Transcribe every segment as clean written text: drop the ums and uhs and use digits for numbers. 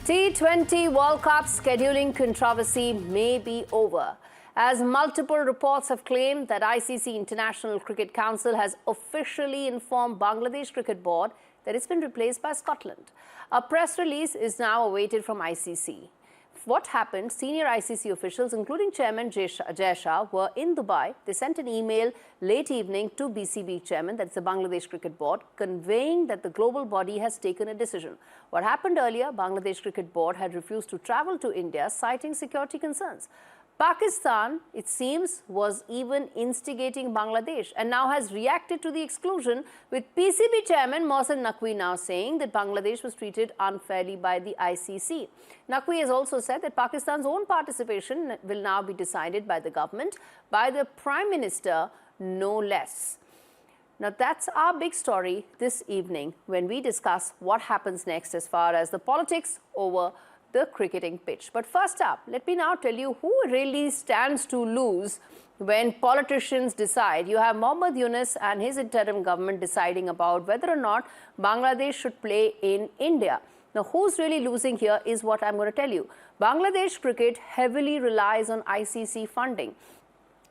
T20 World Cup scheduling controversy may be over, as multiple reports have claimed that ICC International Cricket Council has officially informed Bangladesh Cricket Board that it's been replaced by Scotland. A press release is now awaited from ICC. What happened? Senior ICC officials, including Chairman Jay Shah, were in Dubai. They sent an email late evening to BCB Chairman, that's the Bangladesh Cricket Board, conveying that the global body has taken a decision. What happened earlier, Bangladesh Cricket Board had refused to travel to India, citing security concerns. Pakistan, it seems, was even instigating Bangladesh and now has reacted to the exclusion, with PCB Chairman Mohsen Naqvi now saying that Bangladesh was treated unfairly by the ICC. Naqvi has also said that Pakistan's own participation will now be decided by the government, by the Prime Minister, no less. Now, that's our big story this evening when we discuss what happens next as far as the politics over the cricketing pitch. But first up, let me now tell you who really stands to lose when politicians decide. You have Mohammad Yunus and his interim government deciding about whether or not Bangladesh should play in India. Now, who's really losing here is what I'm going to tell you. Bangladesh cricket heavily relies on ICC funding.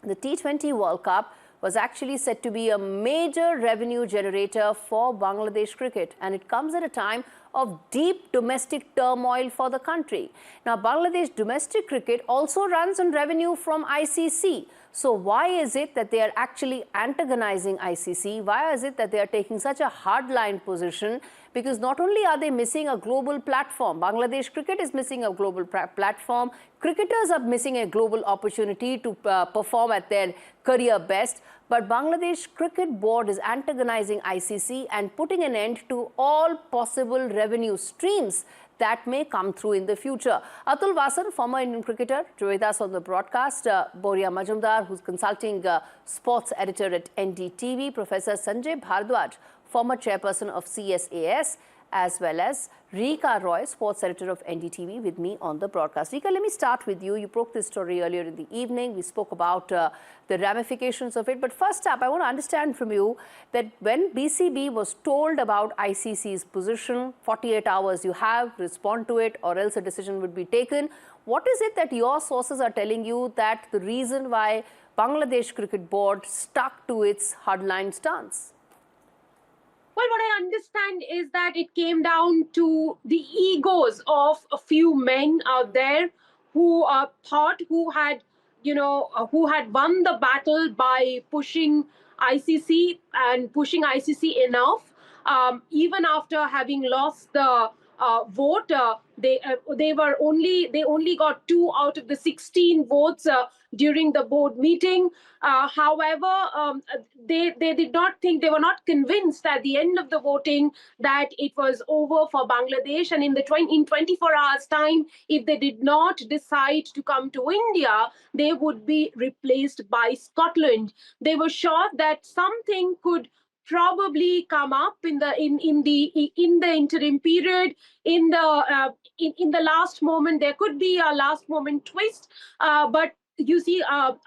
The T20 World Cup was actually said to be a major revenue generator for Bangladesh cricket, and it comes at a time of deep domestic turmoil for the country. Now, Bangladesh domestic cricket also runs on revenue from ICC. So why is it that they are actually antagonizing ICC? Why is it that they are taking such a hardline position? Because not only are they missing a global platform, Bangladesh cricket is missing a global platform, cricketers are missing a global opportunity to perform at their career best, but Bangladesh Cricket Board is antagonizing ICC and putting an end to all possible revenue streams that may come through in the future. Atul Vasan, former Indian cricketer, joined us on the broadcast. Boria Majumdar, who's consulting sports editor at NDTV. Professor Sanjay Bhardwaj, former chairperson of CSAS, as well as Rika Roy, sports editor of NDTV, with me on the broadcast. Rika, let me start with you. You broke this story earlier in the evening. We spoke about the ramifications of it. But first up, I want to understand from you that when BCB was told about ICC's position, 48 hours you have, respond to it, or else a decision would be taken. What is it that your sources are telling you that the reason why Bangladesh Cricket Board stuck to its hardline stance? Well, what I understand is that it came down to the egos of a few men out there who who had won the battle by pushing ICC and pushing ICC enough. Even after having lost the vote, they only got 2 out of the 16 votes during the board meeting. However, they did not think, they were not convinced at the end of the voting that it was over for Bangladesh, and in 24 hours time, if they did not decide to come to India, they would be replaced by Scotland. They were sure that something could probably come up in the interim period, in the last moment. There could be a last moment twist, but you see,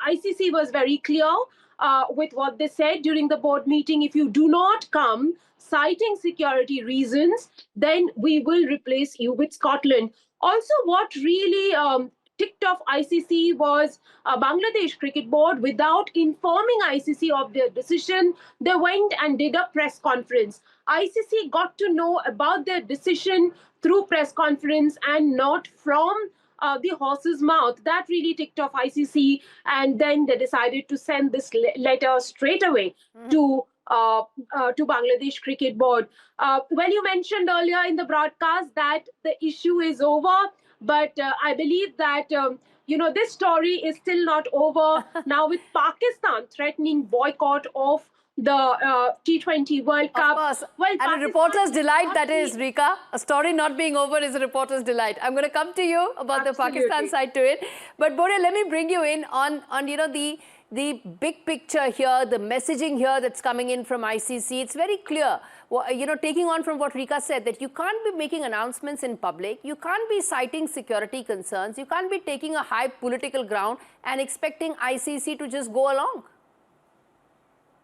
ICC was very clear with what they said during the board meeting. If you do not come, citing security reasons, then we will replace you with Scotland. Also, what really ticked off ICC was Bangladesh Cricket Board, without informing ICC of their decision, they went and did a press conference. ICC got to know about their decision through press conference and not from the horse's mouth. That really ticked off ICC, and then they decided to send this letter straight away to Bangladesh Cricket Board. Well, you mentioned earlier in the broadcast that the issue is over, but I believe that this story is still not over. Now, with Pakistan threatening boycott of the T20 World Cup. Of course. Well, and Pakistan a reporter's delight, that is, Rika. A story not being over is a reporter's delight. I'm going to come to you about Absolutely. the Pakistan side to it. But Boria, let me bring you in on the big picture here, the messaging here that's coming in from ICC. It's very clear, taking on from what Rika said, that you can't be making announcements in public, you can't be citing security concerns, you can't be taking a high political ground and expecting ICC to just go along.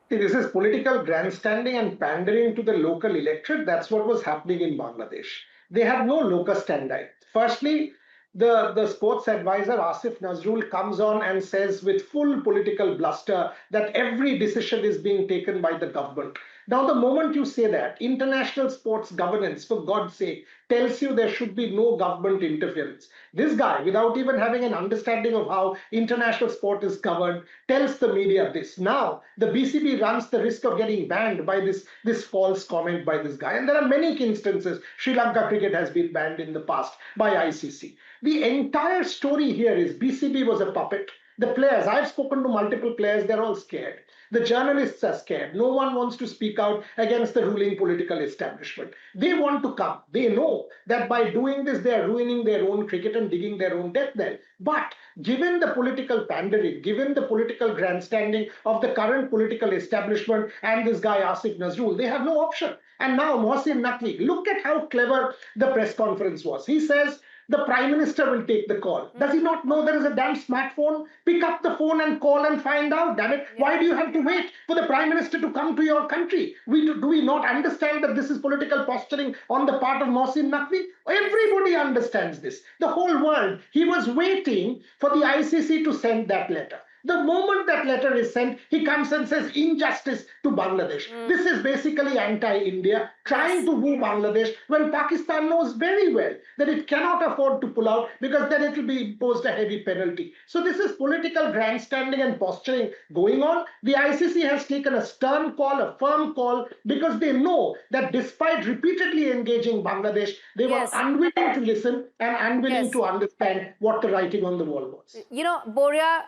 See, this is political grandstanding and pandering to the local electorate. That's what was happening in Bangladesh. they have no locus standi. Firstly, the sports advisor Asif Nazrul comes on and says with full political bluster that every decision is being taken by the government. Now, the moment you say that, international sports governance, for God's sake, tells you there should be no government interference. This guy, without even having an understanding of how international sport is governed, tells the media this. Now, the BCB runs the risk of getting banned by this false comment by this guy. And there are many instances. Sri Lanka cricket has been banned in the past by ICC. The entire story here is BCB was a puppet. The players, I've spoken to multiple players, they're all scared. The journalists are scared. No one wants to speak out against the ruling political establishment. They want to come. They know that by doing this, they're ruining their own cricket and digging their own death there. But given the political pandering, given the political grandstanding of the current political establishment and this guy Asif Nazrul, they have no option. And now Mohsin Naqvi, look at how clever the press conference was. He says, the Prime Minister will take the call. Does he not know there is a damn smartphone? Pick up the phone and call and find out, damn it. Why do you have to wait for the Prime Minister to come to your country? Do we not understand that this is political posturing on the part of Mohsin Naqvi? Everybody understands this. The whole world. He was waiting for the ICC to send that letter. The moment that letter is sent, he comes and says injustice to Bangladesh. This is basically anti-India, trying to woo Bangladesh when Pakistan knows very well that it cannot afford to pull out because then it will be imposed a heavy penalty. So this is political grandstanding and posturing going on. The ICC has taken a stern call, a firm call, because they know that despite repeatedly engaging Bangladesh, they were unwilling to listen and unwilling to understand what the writing on the wall was. You know, Boria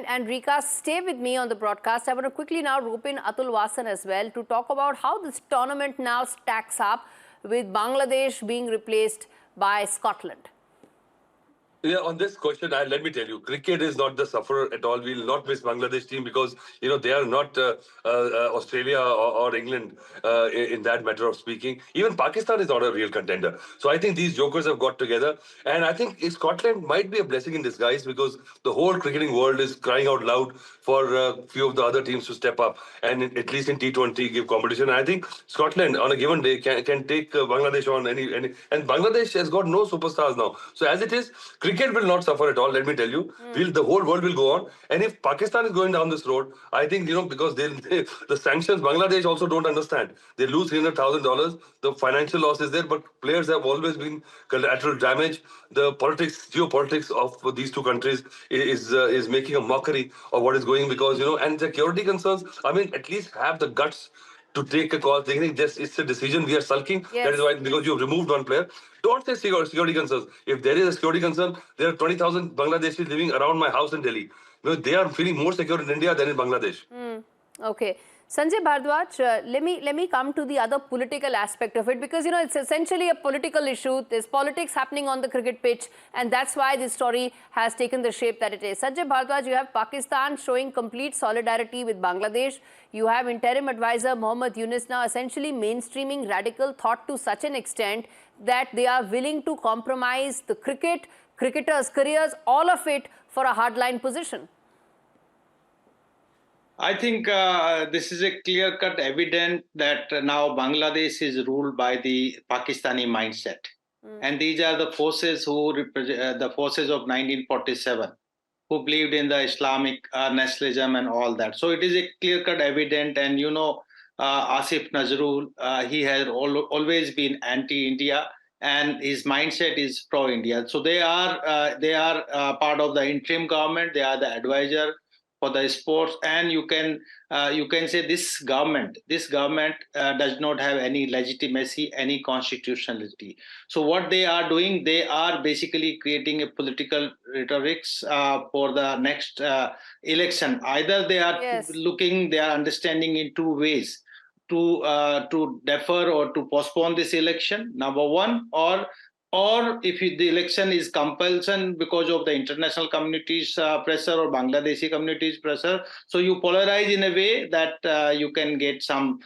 and Rika, stay with me on the broadcast. I want to quickly now rope in Atul Vasan as well to talk about how this tournament now stacks up with Bangladesh being replaced by Scotland. Yeah, on this question, let me tell you, cricket is not the sufferer at all. We will not miss Bangladesh team because, you know, they are not Australia or England in that matter of speaking. Even Pakistan is not a real contender. So I think these jokers have got together. And I think Scotland might be a blessing in disguise because the whole cricketing world is crying out loud for a few of the other teams to step up and at least in T20 give competition. And I think Scotland on a given day can take Bangladesh on any. And Bangladesh has got no superstars now. So as it is, cricket will not suffer at all, let me tell you. The whole world will go on. And if Pakistan is going down this road, I think, you know, because the sanctions, Bangladesh also don't understand. They lose $300,000. The financial loss is there, but players have always been collateral damage. The politics, geopolitics of these two countries is making a mockery of what is going because, you know, and security concerns, I mean, at least have the guts to take a call, thinking just it's a decision, we are sulking. That is why, because you've removed one player. Don't say security concerns. If there is a security concern, there are 20,000 Bangladeshis living around my house in Delhi. You know, they are feeling more secure in India than in Bangladesh. Okay. Sanjay Bhardwaj, let me come to the other political aspect of it because, you know, it's essentially a political issue. There's politics happening on the cricket pitch and that's why this story has taken the shape that it is. Sanjay Bhardwaj, you have Pakistan showing complete solidarity with Bangladesh. You have interim advisor Mohammad Yunus now essentially mainstreaming radical thought to such an extent that they are willing to compromise the cricketers' careers, all of it for a hardline position. I think this is a clear-cut evidence that now Bangladesh is ruled by the Pakistani mindset. And these are the forces who represent the forces of 1947, who believed in the Islamic nationalism and all that. So it is a clear-cut evidence. And, you know, Asif Nazrul, he has always been anti-India and his mindset is pro-India. So they are part of the interim government. They are the advisor for the sports, and you can say this government does not have any legitimacy, any constitutionality. So what they are doing, they are basically creating a political rhetorics for the next election. Either they are they are understanding in two ways to defer or to postpone this election. Number one, or if the election is compulsion because of the international community's pressure or Bangladeshi community's pressure, so you polarize in a way that you can get some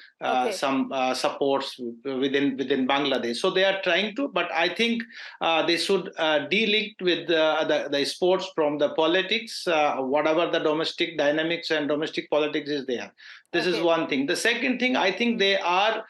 supports within Bangladesh. So they are trying to, but I think they should de-link with the sports from the politics, whatever the domestic dynamics and domestic politics is there. This is one thing. The second thing, I think they are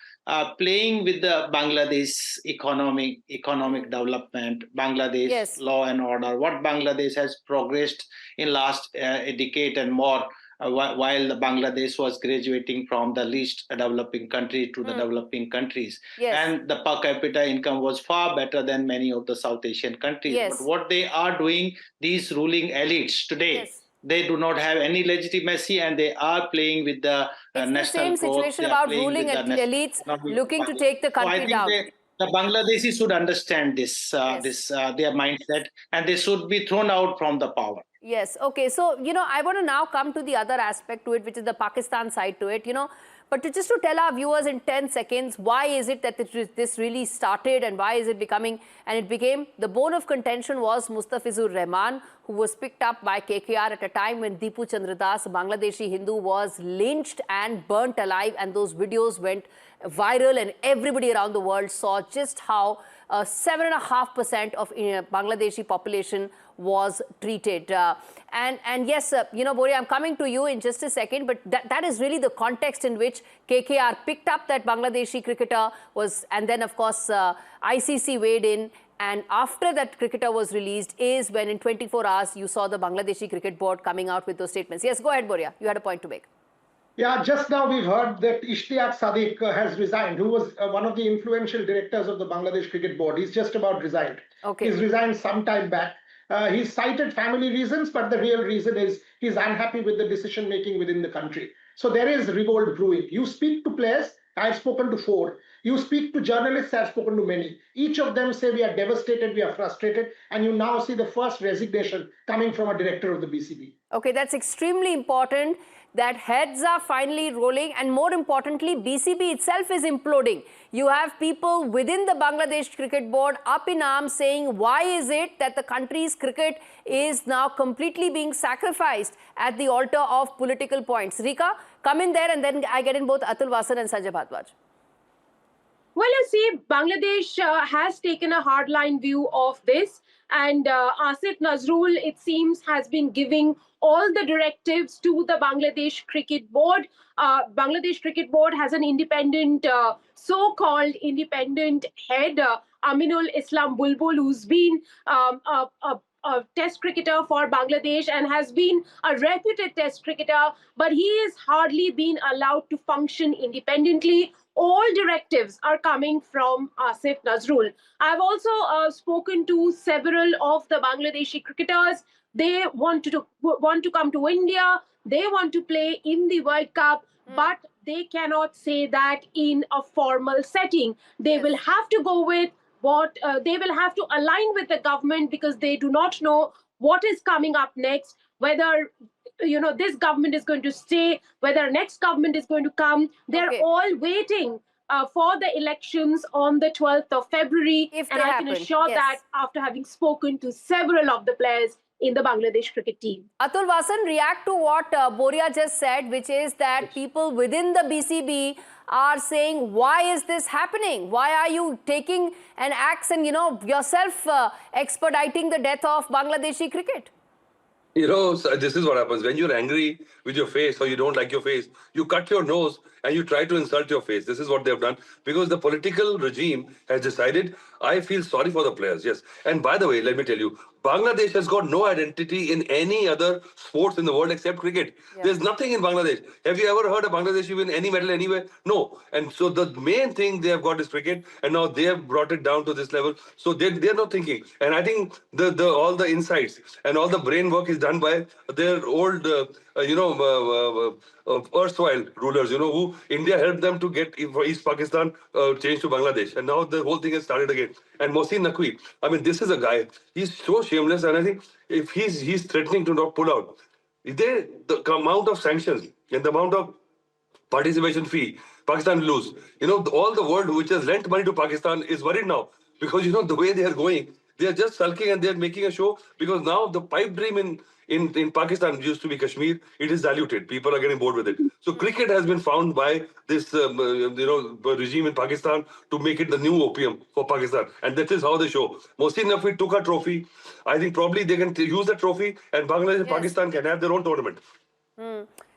playing with the Bangladesh economic development, Bangladesh Yes. law and order, what Bangladesh has progressed in last a decade and more, while the Bangladesh was graduating from the least developing country to the developing countries. Yes. And the per capita income was far better than many of the South Asian countries. Yes. But what they are doing, these ruling elites today, Yes. they do not have any legitimacy, and they are playing with the It's the national same growth. situation They are about playing ruling with the national elites economic looking to value. take the So I country think down. the Bangladeshis should understand this, Yes. their mindset, and they should be thrown out from the power. Yes. Okay. So, I want to now come to the other aspect to it, which is the Pakistan side to it, But just to tell our viewers in 10 seconds, why is it that this really started and why is it becoming, and it became, the bone of contention was Mustafizur Rahman, who was picked up by KKR at a time when Deepu Chandra Das, a Bangladeshi Hindu, was lynched and burnt alive, and those videos went viral and everybody around the world saw just how 7.5% of Bangladeshi population was treated. And yes, Boria, I'm coming to you in just a second, but that is really the context in which KKR picked up that Bangladeshi cricketer and then of course ICC weighed in. And after that cricketer was released is when in 24 hours you saw the Bangladeshi Cricket Board coming out with those statements. Yes, go ahead, Boria. You had a point to make. Yeah, just now we've heard that Ishtiaq Sadiq has resigned, who was one of the influential directors of the Bangladesh Cricket Board. He's just about resigned. Okay. He's resigned some time back. He's cited family reasons, but the real reason is he's unhappy with the decision making within the country. So there is revolt brewing. You speak to players, I've spoken to 4. You speak to journalists, I've spoken to many. Each of them say we are devastated, we are frustrated, and you now see the first resignation coming from a director of the BCB. Okay, that's extremely important, that heads are finally rolling, and more importantly, BCB itself is imploding. You have people within the Bangladesh Cricket Board up in arms saying, why is it that the country's cricket is now completely being sacrificed at the altar of political points? Rika, come in there, and then I get in both Atul Vasan and Sanjay Bhardwaj. Well, you see, Bangladesh has taken a hardline view of this, and Asif Nazrul, it seems, has been giving all the directives to the Bangladesh Cricket Board. Bangladesh Cricket Board has an independent, so-called independent head, Aminul Islam Bulbul, who's been a test cricketer for Bangladesh and has been a reputed test cricketer, but he is hardly been allowed to function independently. All directives are coming from Asif Nazrul. I've also spoken to several of the Bangladeshi cricketers. They want to come to India. They want to play in the World Cup, but they cannot say that in a formal setting. They will have to go with they will have to align with the government, because they do not know what is coming up next, whether this government is going to stay, whether next government is going to come. They're all waiting for the elections on the 12th of February. If and they I can assure that after having spoken to several of the players in the Bangladesh cricket team. Atul Vasan, react to what Boria just said, which is that people within the BCB are saying, why is this happening? Why are you taking an axe and, yourself expediting the death of Bangladeshi cricket? So this is what happens. When you're angry with your face or you don't like your face, you cut your nose and you try to insult your face. This is what they've done, because the political regime has decided. I feel sorry for the players, yes. And by the way, let me tell you, Bangladesh has got no identity in any other sports in the world except cricket. Yeah. There's nothing in Bangladesh. Have you ever heard a Bangladeshi win any medal anywhere? No. And so the main thing they have got is cricket, and now they have brought it down to this level. So they're not thinking. And I think all the insights and all the brain work is done by their old, erstwhile rulers, who India helped them to get for East Pakistan changed to Bangladesh. And now the whole thing has started again. And Mohsin Naqvi, I mean, this is a guy, he's so shameless. And I think if he's threatening to not pull out, the amount of sanctions and the amount of participation fee Pakistan lose, all the world which has lent money to Pakistan is worried now, because, the way they are going, they are just sulking and they are making a show, because now the pipe dream in Pakistan used to be Kashmir. It is diluted. People are getting bored with it. So cricket has been found by this, regime in Pakistan to make it the new opium for Pakistan. And that is how they show. Mohsin Naqvi took a trophy. I think probably they can use the trophy, and Bangladesh and Pakistan can have their own tournament.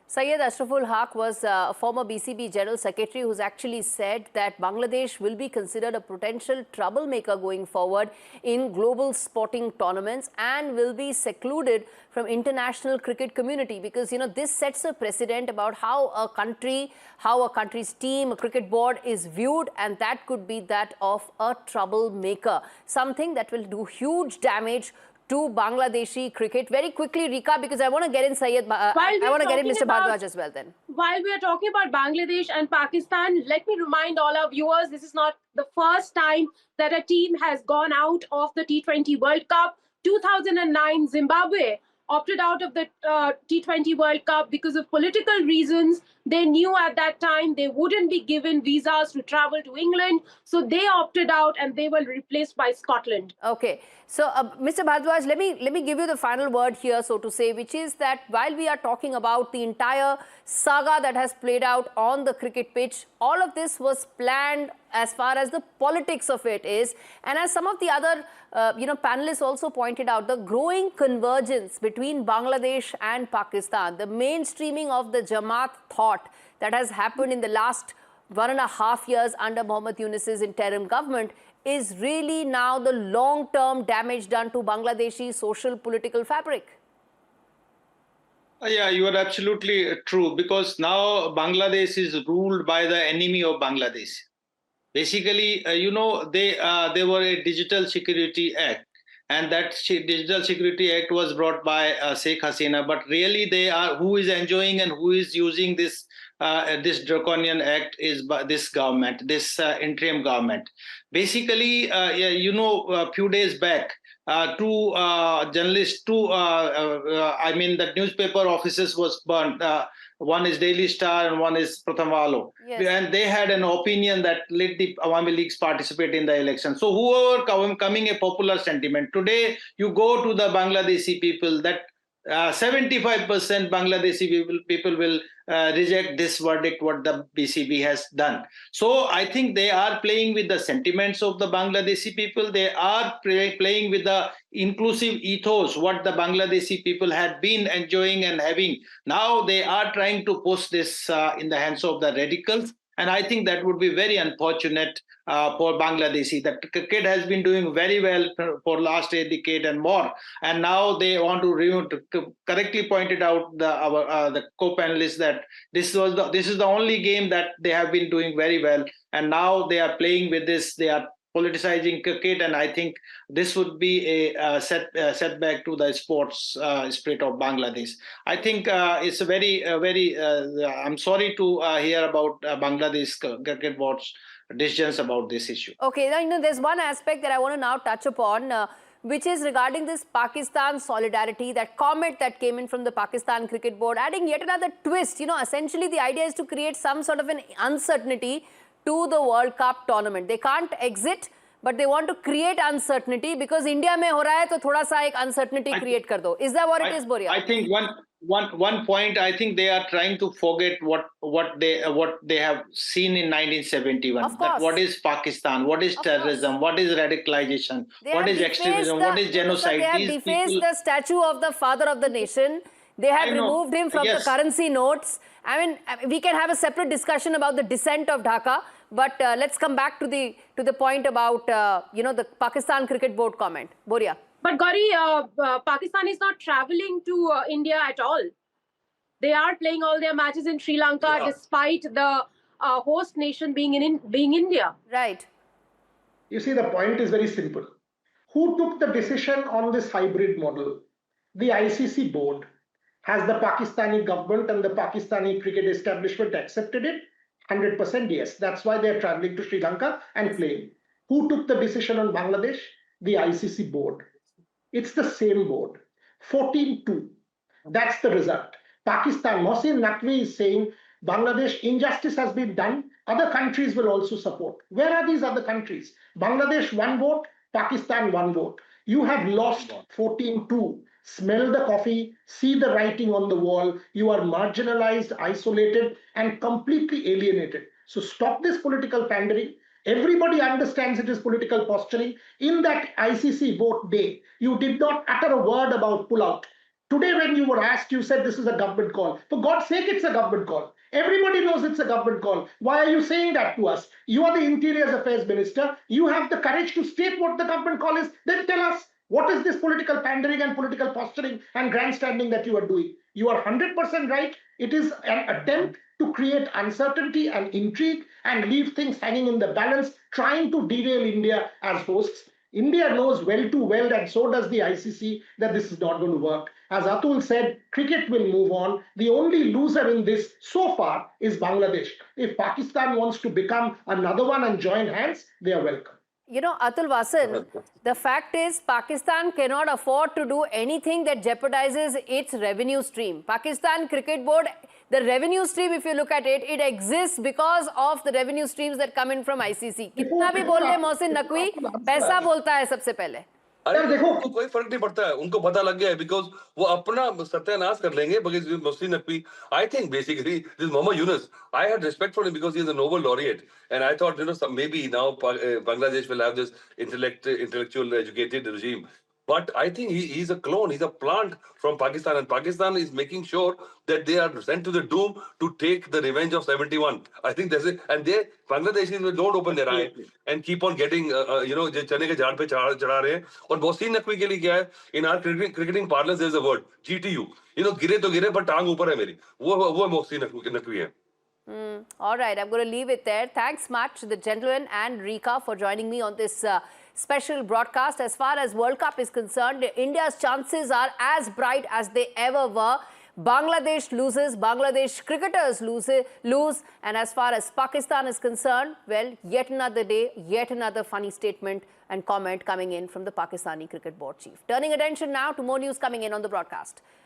Syed Ashraful Haq was a former BCB General Secretary who's actually said that Bangladesh will be considered a potential troublemaker going forward in global sporting tournaments and will be secluded from international cricket community because, this sets a precedent about how a country's team, a cricket board is viewed, and that could be that of a troublemaker, something that will do huge damage to Bangladeshi cricket. Very quickly, Rika, because I want to get in Syed, I want to get in Mr. Bhardwaj as well then. While we are talking about Bangladesh and Pakistan, let me remind all our viewers, this is not the first time that a team has gone out of the T20 World Cup. 2009, Zimbabwe opted out of the T20 World Cup because of political reasons. They knew at that time they wouldn't be given visas to travel to England, so they opted out and they were replaced by Scotland. Okay, so Mr. Bhardwaj, let me give you the final word here, so to say, which is that while we are talking about the entire saga that has played out on the cricket pitch, all of this was planned as far as the politics of it is, and as some of the other panelists also pointed out, the growing convergence between Bangladesh and Pakistan, the mainstreaming of the Jamaat thought that has happened in the last 1.5 years under Mohammed Yunus's interim government is really now the long-term damage done to Bangladeshi social political fabric. Yeah, you are absolutely true, because now Bangladesh is ruled by the enemy of Bangladesh. Basically, there were a Digital Security Act, and that Digital Security Act was brought by Sheikh Hasina. But really, who is enjoying and who is using this draconian act is this government, this interim government. Basically, a few days back, two journalists, the newspaper offices was burnt. One is Daily Star and one is Prathamvalo. Yes. And they had an opinion that let the Awami Leagues participate in the election. So whoever coming a popular sentiment, today you go to the Bangladeshi people, that 75% Bangladeshi people will reject this verdict, what the BCB has done. So I think they are playing with the sentiments of the Bangladeshi people. They are playing with the inclusive ethos, what the Bangladeshi people had been enjoying and having. Now they are trying to push this in the hands of the radicals. And I think that would be very unfortunate for Bangladeshi. That cricket has been doing very well for last a decade and more, and now they want to correctly pointed out the co-panelists that this is the only game that they have been doing very well, and now they are playing with this. They are politicizing cricket, and I think this would be a setback to the sports spirit of Bangladesh. I think it's a very I'm sorry to hear about Bangladesh cricket board's decisions about this issue. Okay, now, there's one aspect that I want to now touch upon, which is regarding this Pakistan solidarity, that comment that came in from the Pakistan Cricket Board, adding yet another twist. Essentially the idea is to create some sort of an uncertainty to the World Cup tournament. They can't exit, but they want to create uncertainty because India mein ho raha hai, to thoda sa ek uncertainty create kar do. Is that what it is, Boria? I think one point, I think they are trying to forget what they have seen in 1971. That what is Pakistan, what is terrorism, what is radicalization, what is extremism, what is genocide. They have defaced the statue of the father of the nation. They have removed him from the currency notes. I mean, we can have a separate discussion about the descent of Dhaka, but let's come back to the point about the Pakistan Cricket Board comment. Boria. But Gauri, Pakistan is not traveling to India at all. They are playing all their matches in Sri Lanka, despite the host nation being India. Right. You see, the point is very simple. Who took the decision on this hybrid model? The ICC board. Has the Pakistani government and the Pakistani cricket establishment accepted it? 100% yes. That's why they're traveling to Sri Lanka and playing. Who took the decision on Bangladesh? The ICC board. It's the same board. 14-2. That's the result. Pakistan, Mohsin Naqvi is saying Bangladesh, injustice has been done. Other countries will also support. Where are these other countries? Bangladesh, 1 vote. Pakistan, 1 vote. You have lost 14-2. Smell the coffee, see the writing on the wall. You are marginalized, isolated, and completely alienated. So stop this political pandering. Everybody understands it is political posturing. In that ICC vote day, you did not utter a word about pullout. Today, when you were asked, you said this is a government call. For God's sake, it's a government call. Everybody knows it's a government call. Why are you saying that to us? You are the Interior Affairs Minister. You have the courage to state what the government call is. Then tell us, what is this political pandering and political posturing and grandstanding that you are doing? You are 100% right. It is an attempt to create uncertainty and intrigue and leave things hanging in the balance, trying to derail India as hosts. India knows well too well, and so does the ICC, that this is not going to work. As Atul said, cricket will move on. The only loser in this so far is Bangladesh. If Pakistan wants to become another one and join hands, they are welcome. You know, Atul Vasan, the fact is Pakistan cannot afford to do anything that jeopardizes its revenue stream. Pakistan Cricket Board, the revenue stream, if you look at it, it exists because of the revenue streams that come in from ICC. कितना भी बोल ले मोहसिन नकवी, पैसा बोलता है सबसे पहले. अरे देखो, उनको कोई फर्क नहीं पड़ता है, उनको पता लग गया है, बिकॉज वो अपना सत्यानाश कर लेंगे. Because Mohsin Naqvi, I think basically this Mohammad Yunus, I had respect for him because he is a Nobel laureate, and I thought maybe now Bangladesh will have this intellectual educated regime. But I think he's a clone, he's a plant from Pakistan, and Pakistan is making sure that they are sent to the doom to take the revenge of 71. I think that's it. And they, Bangladeshis don't open their eye and keep on getting, चने के झाड़ पे चढ़ा रहे हैं. और मोहसिन नकवी के लिए क्या है? In our cricketing parlance, there's a word, GTU. गिरे तो गिरे, but टांग ऊपर है मेरी. वो मोहसिन नकवी है. All right, I'm going to leave it there. Thanks much to the gentleman and Rika for joining me on this special broadcast. As far as World Cup is concerned, India's chances are as bright as they ever were. Bangladesh loses, Bangladesh cricketers lose, and as far as Pakistan is concerned, well, yet another day, yet another funny statement and comment coming in from the Pakistani Cricket Board chief. Turning attention now to more news coming in on the broadcast.